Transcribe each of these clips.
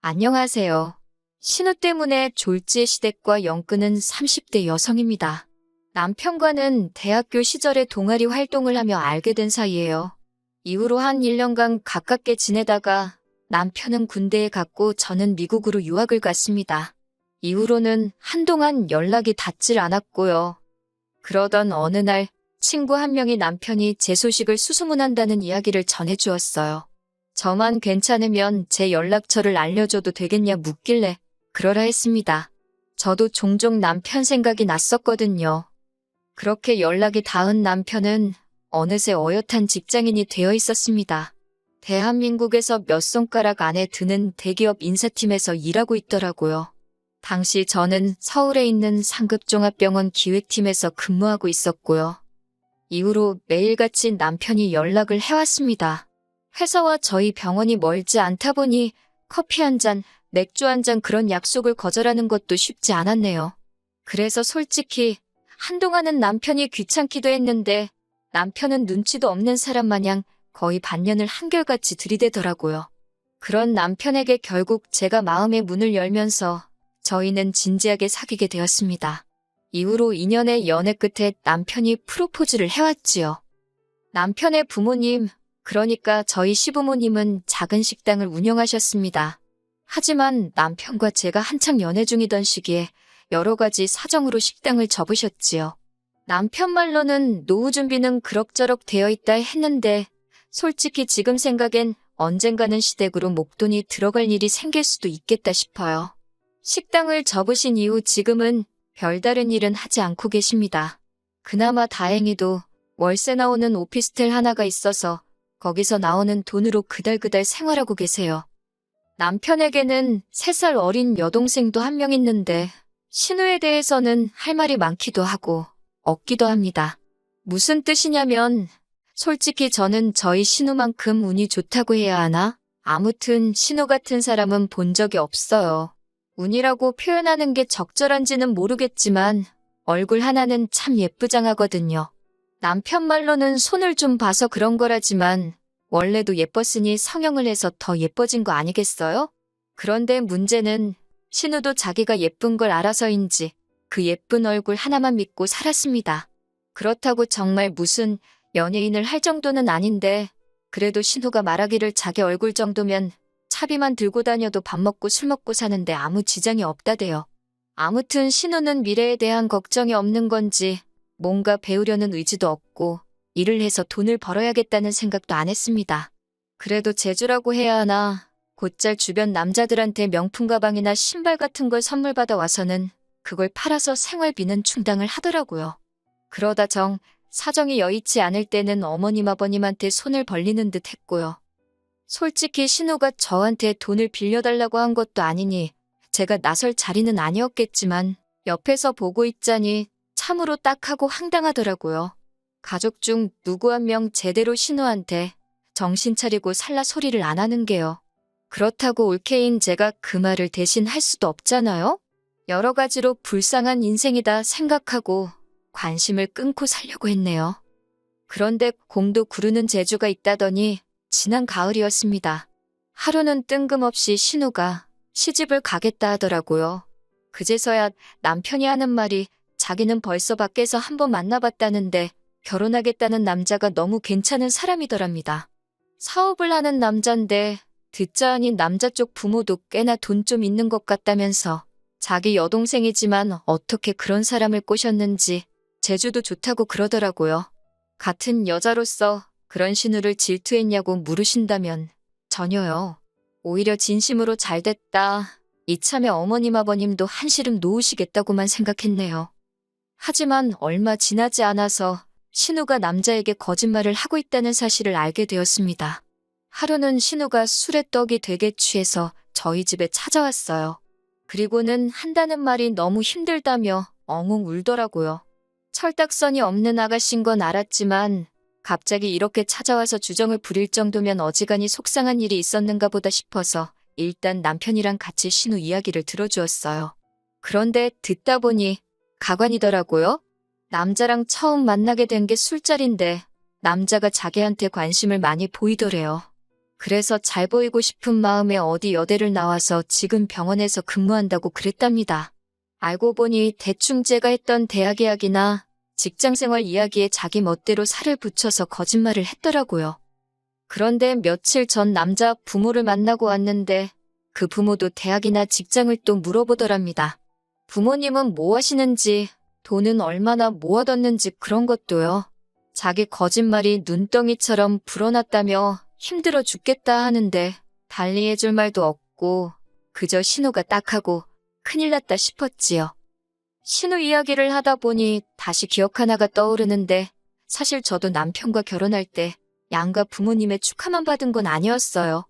안녕하세요. 신우 때문에 졸지의 시댁과 연끈은 30대 여성입니다. 남편과는 대학교 시절에 동아리 활동을 하며 알게 된 사이예요. 이후로 한 1년간 가깝게 지내다가 남편은 군대에 갔고 저는 미국으로 유학을 갔습니다. 이후로는 한동안 연락이 닿질 않았고요. 그러던 어느 날 친구 한 명이 남편이 제 소식을 수소문한다는 이야기를 전해주었어요. 저만 괜찮으면 제 연락처를 알려줘도 되겠냐 묻길래 그러라 했습니다. 저도 종종 남편 생각이 났었거든요. 그렇게 연락이 닿은 남편은 어느새 어엿한 직장인이 되어 있었습니다. 대한민국에서 몇 손가락 안에 드는 대기업 인사팀에서 일하고 있더라고요. 당시 저는 서울에 있는 상급종합병원 기획팀에서 근무하고 있었고요. 이후로 매일같이 남편이 연락을 해왔습니다. 회사와 저희 병원이 멀지 않다 보니 커피 한 잔, 맥주 한 잔 그런 약속을 거절하는 것도 쉽지 않았네요. 그래서 솔직히 한동안은 남편이 귀찮기도 했는데 남편은 눈치도 없는 사람 마냥 거의 반년을 한결같이 들이대더라고요. 그런 남편에게 결국 제가 마음의 문을 열면서 저희는 진지하게 사귀게 되었습니다. 이후로 2년의 연애 끝에 남편이 프로포즈를 해왔지요. 남편의 부모님, 그러니까 저희 시부모님은 작은 식당을 운영하셨습니다. 하지만 남편과 제가 한창 연애 중이던 시기에 여러 가지 사정으로 식당을 접으셨지요. 남편 말로는 노후 준비는 그럭저럭 되어 있다 했는데 솔직히 지금 생각엔 언젠가는 시댁으로 목돈이 들어갈 일이 생길 수도 있겠다 싶어요. 식당을 접으신 이후 지금은 별다른 일은 하지 않고 계십니다. 그나마 다행히도 월세 나오는 오피스텔 하나가 있어서 거기서 나오는 돈으로 그달그달 생활하고 계세요. 남편에게는 3살 어린 여동생도 한 명 있는데 신우에 대해서는 할 말이 많기도 하고 없기도 합니다. 무슨 뜻이냐면 솔직히 저는 저희 신우만큼 운이 좋다고 해야 하나? 아무튼 신우 같은 사람은 본 적이 없어요. 운이라고 표현하는 게 적절한지는 모르겠지만 얼굴 하나는 참 예쁘장하거든요. 남편 말로는 손을 좀 봐서 그런 거라지만 원래도 예뻤으니 성형을 해서 더 예뻐진 거 아니겠어요? 그런데 문제는 신우도 자기가 예쁜 걸 알아서인지 그 예쁜 얼굴 하나만 믿고 살았습니다. 그렇다고 정말 무슨 연예인을 할 정도는 아닌데 그래도 신우가 말하기를 자기 얼굴 정도면 차비만 들고 다녀도 밥 먹고 술 먹고 사는데 아무 지장이 없다대요. 아무튼 신우는 미래에 대한 걱정이 없는 건지 뭔가 배우려는 의지도 없고 일을 해서 돈을 벌어야겠다는 생각도 안 했습니다. 그래도 재주라고 해야 하나 곧잘 주변 남자들한테 명품 가방이나 신발 같은 걸 선물 받아 와서는 그걸 팔아서 생활비는 충당을 하더라고요. 그러다 사정이 여의치 않을 때는 어머님 아버님한테 손을 벌리는 듯 했고요. 솔직히 신우가 저한테 돈을 빌려달라고 한 것도 아니니 제가 나설 자리는 아니었겠지만 옆에서 보고 있자니 참으로 딱하고 황당하더라고요. 가족 중 누구 한 명 제대로 신우한테 정신 차리고 살라 소리를 안 하는 게요. 그렇다고 올케인 제가 그 말을 대신 할 수도 없잖아요? 여러 가지로 불쌍한 인생이다 생각하고 관심을 끊고 살려고 했네요. 그런데 공도 구르는 재주가 있다더니 지난 가을이었습니다. 하루는 뜬금없이 신우가 시집을 가겠다 하더라고요. 그제서야 남편이 하는 말이 자기는 벌써 밖에서 한번 만나봤다는데 결혼하겠다는 남자가 너무 괜찮은 사람이더랍니다. 사업을 하는 남잔데 듣자 하니 남자 쪽 부모도 꽤나 돈 좀 있는 것 같다면서 자기 여동생이지만 어떻게 그런 사람을 꼬셨는지 재주도 좋다고 그러더라고요. 같은 여자로서 그런 신우를 질투했냐고 물으신다면 전혀요. 오히려 진심으로 잘됐다. 이참에 어머님 아버님도 한시름 놓으시겠다고만 생각했네요. 하지만 얼마 지나지 않아서 신우가 남자에게 거짓말을 하고 있다는 사실을 알게 되었습니다. 하루는 신우가 술에 떡이 되게 취해서 저희 집에 찾아왔어요. 그리고는 한다는 말이 너무 힘들다며 엉엉 울더라고요. 철딱선이 없는 아가씨인 건 알았지만 갑자기 이렇게 찾아와서 주정을 부릴 정도면 어지간히 속상한 일이 있었는가 보다 싶어서 일단 남편이랑 같이 신우 이야기를 들어주었어요. 그런데 듣다 보니 가관이더라고요. 남자랑 처음 만나게 된 게 술자리인데 남자가 자기한테 관심을 많이 보이더래요. 그래서 잘 보이고 싶은 마음에 어디 여대를 나와서 지금 병원에서 근무한다고 그랬답니다. 알고 보니 대충 제가 했던 대학 이야기나 직장생활 이야기에 자기 멋대로 살을 붙여서 거짓말을 했더라고요. 그런데 며칠 전 남자 부모를 만나고 왔는데 그 부모도 대학이나 직장을 또 물어보더랍니다. 부모님은 뭐 하시는지, 돈은 얼마나 모아뒀는지 그런 것도요. 자기 거짓말이 눈덩이처럼 불어났다며 힘들어 죽겠다 하는데 달리 해줄 말도 없고 그저 신우가 딱하고 큰일 났다 싶었지요. 신우 이야기를 하다 보니 다시 기억 하나가 떠오르는데 사실 저도 남편과 결혼할 때 양가 부모님의 축하만 받은 건 아니었어요.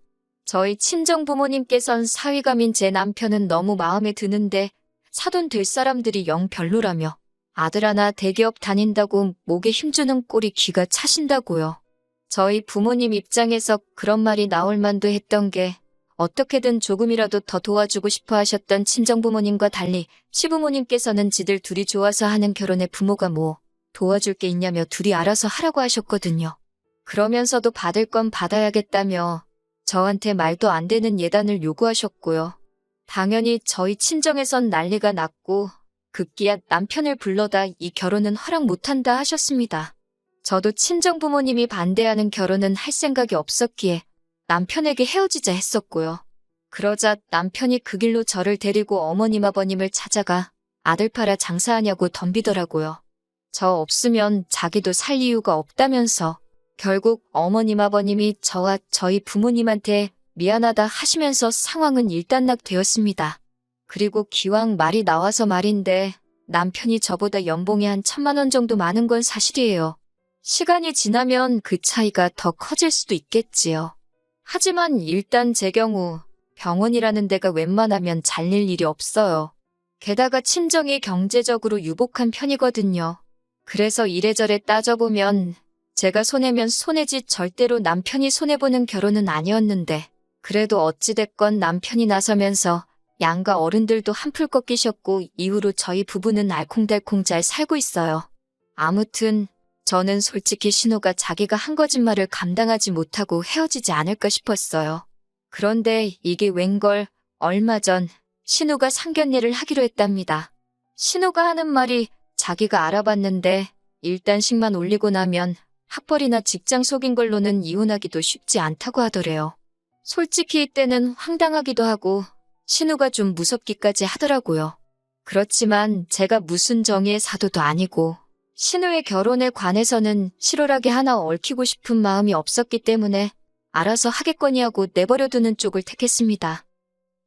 저희 친정부모님께선 사위감인 제 남편은 너무 마음에 드는데 사돈 될 사람들이 영 별로라며 아들 하나 대기업 다닌다고 목에 힘주는 꼴이 기가 차신다고요. 저희 부모님 입장에서 그런 말이 나올 만도 했던 게 어떻게든 조금이라도 더 도와주고 싶어 하셨던 친정부모님과 달리 시부모님께서는 지들 둘이 좋아서 하는 결혼에 부모가 뭐 도와줄 게 있냐며 둘이 알아서 하라고 하셨거든요. 그러면서도 받을 건 받아야겠다며 저한테 말도 안 되는 예단을 요구하셨고요. 당연히 저희 친정에선 난리가 났고 급기야 남편을 불러다 이 결혼은 허락 못한다 하셨습니다. 저도 친정부모님이 반대하는 결혼은 할 생각이 없었기에 남편에게 헤어지자 했었고요. 그러자 남편이 그 길로 저를 데리고 어머님 아버님을 찾아가 아들 팔아 장사하냐고 덤비더라고요. 저 없으면 자기도 살 이유가 없다면서 결국 어머님 아버님이 저와 저희 부모님한테 미안하다 하시면서 상황은 일단락되었습니다. 그리고 기왕 말이 나와서 말인데 남편이 저보다 연봉이 한 1,000만 원 정도 많은 건 사실이에요. 시간이 지나면 그 차이가 더 커질 수도 있겠지요. 하지만 일단 제 경우 병원이라는 데가 웬만하면 잘릴 일이 없어요. 게다가 친정이 경제적으로 유복한 편이거든요. 그래서 이래저래 따져보면 제가 손해면 손해지 절대로 남편이 손해보는 결혼은 아니었는데 그래도 어찌됐건 남편이 나서면서 양가 어른들도 한풀 꺾이셨고 이후로 저희 부부는 알콩달콩 잘 살고 있어요. 아무튼 저는 솔직히 신우가 자기가 한 거짓말을 감당하지 못하고 헤어지지 않을까 싶었어요. 그런데 이게 웬걸 얼마 전 신우가 상견례를 하기로 했답니다. 신우가 하는 말이 자기가 알아봤는데 일단씩만 올리고 나면 학벌이나 직장 속인 걸로는 이혼하기도 쉽지 않다고 하더래요. 솔직히 이때는 황당하기도 하고 신우가 좀 무섭기까지 하더라고요. 그렇지만 제가 무슨 정의의 사도도 아니고 신우의 결혼에 관해서는 실오라기 하나 얽히고 싶은 마음이 없었기 때문에 알아서 하겠거니 하고 내버려두는 쪽을 택했습니다.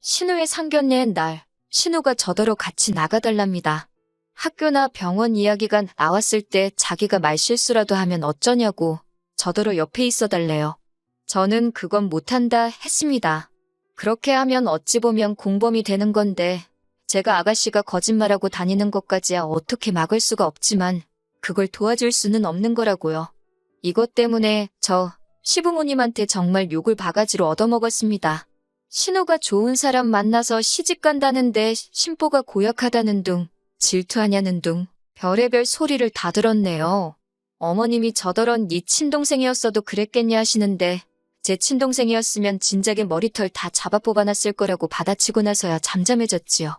신우의 상견례 날 신우가 저더러 같이 나가달랍니다. 학교나 병원 이야기가 나왔을 때 자기가 말실수라도 하면 어쩌냐고 저더러 옆에 있어달래요. 저는 그건 못한다 했습니다. 그렇게 하면 어찌 보면 공범이 되는 건데 제가 아가씨가 거짓말하고 다니는 것까지야 어떻게 막을 수가 없지만 그걸 도와줄 수는 없는 거라고요. 이것 때문에 저 시부모님한테 정말 욕을 바가지로 얻어먹었습니다. 신우가 좋은 사람 만나서 시집 간다는데 신보가 고약하다는 둥, 질투하냐는 둥, 별의별 소리를 다 들었네요. 어머님이 저더런 네 친동생이었어도 그랬겠냐 하시는데 제 친동생이었으면 진작에 머리털 다 잡아 뽑아놨을 거라고 받아치고 나서야 잠잠해졌지요.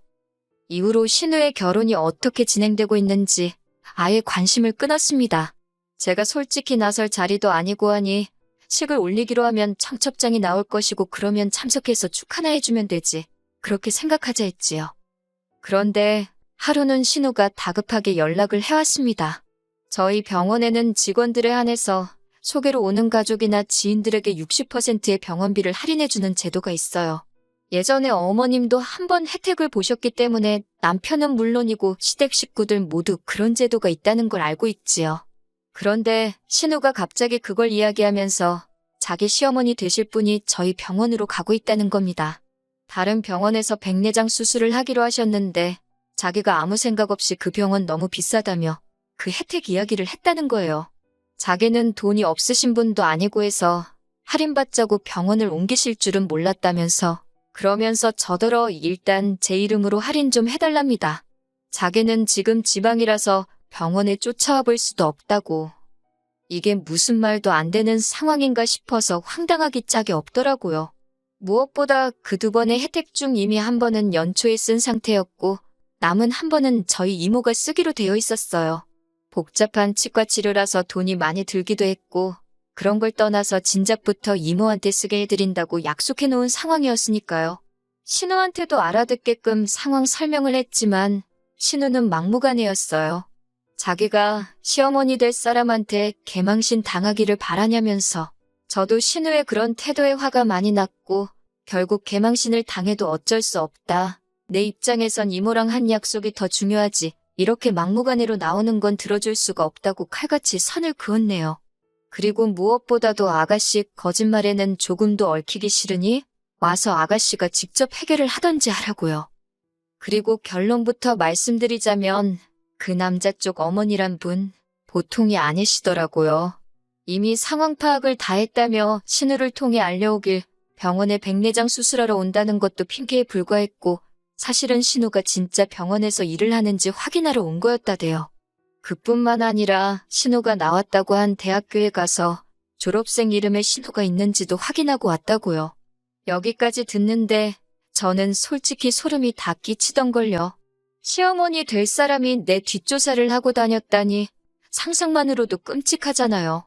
이후로 신우의 결혼이 어떻게 진행되고 있는지 아예 관심을 끊었습니다. 제가 솔직히 나설 자리도 아니고 하니 식을 올리기로 하면 청첩장이 나올 것이고 그러면 참석해서 축하나 해주면 되지. 그렇게 생각하자 했지요. 그런데 하루는 신우가 다급하게 연락을 해왔습니다. 저희 병원에는 직원들에 한해서 소개로 오는 가족이나 지인들에게 60%의 병원비를 할인해주는 제도가 있어요. 예전에 어머님도 한번 혜택을 보셨기 때문에 남편은 물론이고 시댁 식구들 모두 그런 제도가 있다는 걸 알고 있지요. 그런데 신우가 갑자기 그걸 이야기하면서 자기 시어머니 되실 분이 저희 병원으로 가고 있다는 겁니다. 다른 병원에서 백내장 수술을 하기로 하셨는데 자기가 아무 생각 없이 그 병원 너무 비싸다며 그 혜택 이야기를 했다는 거예요. 자기는 돈이 없으신 분도 아니고 해서 할인받자고 병원을 옮기실 줄은 몰랐다면서 그러면서 저더러 일단 제 이름으로 할인 좀 해달랍니다. 자기는 지금 지방이라서 병원에 쫓아와 볼 수도 없다고. 이게 무슨 말도 안 되는 상황인가 싶어서 황당하기 짝이 없더라고요. 무엇보다 그 두 번의 혜택 중 이미 한 번은 연초에 쓴 상태였고 남은 한 번은 저희 이모가 쓰기로 되어 있었어요. 복잡한 치과 치료라서 돈이 많이 들기도 했고 그런 걸 떠나서 진작부터 이모한테 쓰게 해드린다고 약속해 놓은 상황이었으니까요. 신우한테도 알아듣게끔 상황 설명을 했지만 신우는 막무가내였어요. 자기가 시어머니 될 사람한테 개망신 당하기를 바라냐면서 저도 신우의 그런 태도에 화가 많이 났고 결국 개망신을 당해도 어쩔 수 없다. 내 입장에선 이모랑 한 약속이 더 중요하지. 이렇게 막무가내로 나오는 건 들어줄 수가 없다고 칼같이 선을 그었네요. 그리고 무엇보다도 아가씨 거짓말에는 조금도 얽히기 싫으니 와서 아가씨가 직접 해결을 하던지 하라고요. 그리고 결론부터 말씀드리자면 그 남자 쪽 어머니란 분 보통이 아니시더라고요. 이미 상황 파악을 다 했다며 신우를 통해 알려오길 병원에 백내장 수술하러 온다는 것도 핑계에 불과했고 사실은 신우가 진짜 병원에서 일을 하는지 확인하러 온 거였다대요. 그뿐만 아니라 신우가 나왔다고 한 대학교에 가서 졸업생 이름에 신우가 있는지도 확인하고 왔다고요. 여기까지 듣는데 저는 솔직히 소름이 다 끼치던걸요. 시어머니 될 사람이 내 뒷조사를 하고 다녔다니 상상만으로도 끔찍하잖아요.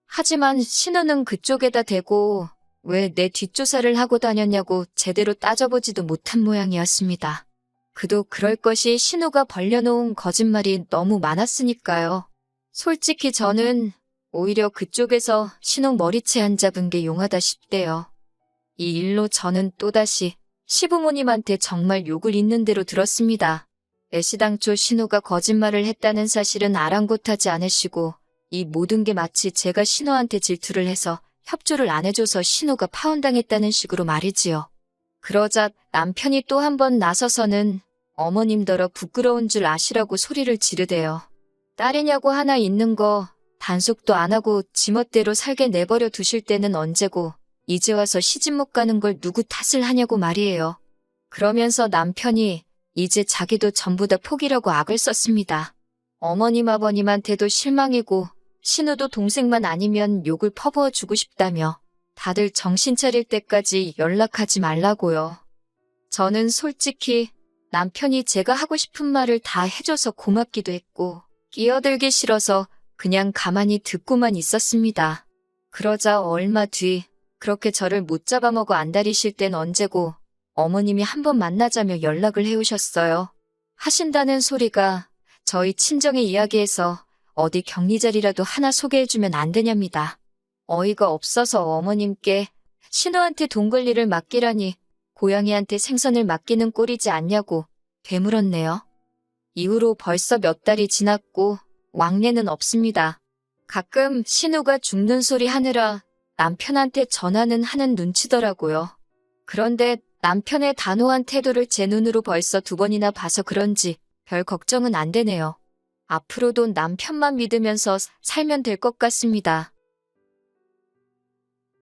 하지만 신우는 그쪽에다 대고 왜 내 뒷조사를 하고 다녔냐고 제대로 따져보지도 못한 모양이었습니다. 그도 그럴 것이 신우가 벌려놓은 거짓말이 너무 많았으니까요. 솔직히 저는 오히려 그쪽에서 신우 머리채 안 잡은 게 용하다 싶대요. 이 일로 저는 또다시 시부모님한테 정말 욕을 있는 대로 들었습니다. 애시당초 신우가 거짓말을 했다는 사실은 아랑곳하지 않으시고 이 모든 게 마치 제가 신우한테 질투를 해서 협조를 안 해줘서 신우가 파혼당했다는 식으로 말이지요. 그러자 남편이 또 한 번 나서서는 어머님더러 부끄러운 줄 아시라고 소리를 지르대요. 딸이냐고 하나 있는 거 단속도 안 하고 지멋대로 살게 내버려 두실 때는 언제고 이제 와서 시집 못 가는 걸 누구 탓을 하냐고 말이에요. 그러면서 남편이 이제 자기도 전부 다 포기라고 악을 썼습니다. 어머님 아버님한테도 실망이고 신우도 동생만 아니면 욕을 퍼부어 주고 싶다며 다들 정신 차릴 때까지 연락하지 말라고요. 저는 솔직히 남편이 제가 하고 싶은 말을 다 해줘서 고맙기도 했고 끼어들기 싫어서 그냥 가만히 듣고만 있었습니다. 그러자 얼마 뒤 그렇게 저를 못 잡아먹어 안달이실 땐 언제고 어머님이 한번 만나자며 연락을 해오셨어요. 하신다는 소리가 저희 친정의 이야기에서 어디 격리 자리라도 하나 소개해주면 안 되냐입니다. 어이가 없어서 어머님께 신우한테 돈 관리를 맡기라니 고양이한테 생선을 맡기는 꼴이지 않냐고 되물었네요. 이후로 벌써 몇 달이 지났고 왕래는 없습니다. 가끔 신우가 죽는 소리 하느라 남편한테 전화는 하는 눈치더라고요. 그런데 남편의 단호한 태도를 제 눈으로 벌써 2번이나 봐서 그런지 별 걱정은 안 되네요. 앞으로도 남편만 믿으면서 살면 될 것 같습니다.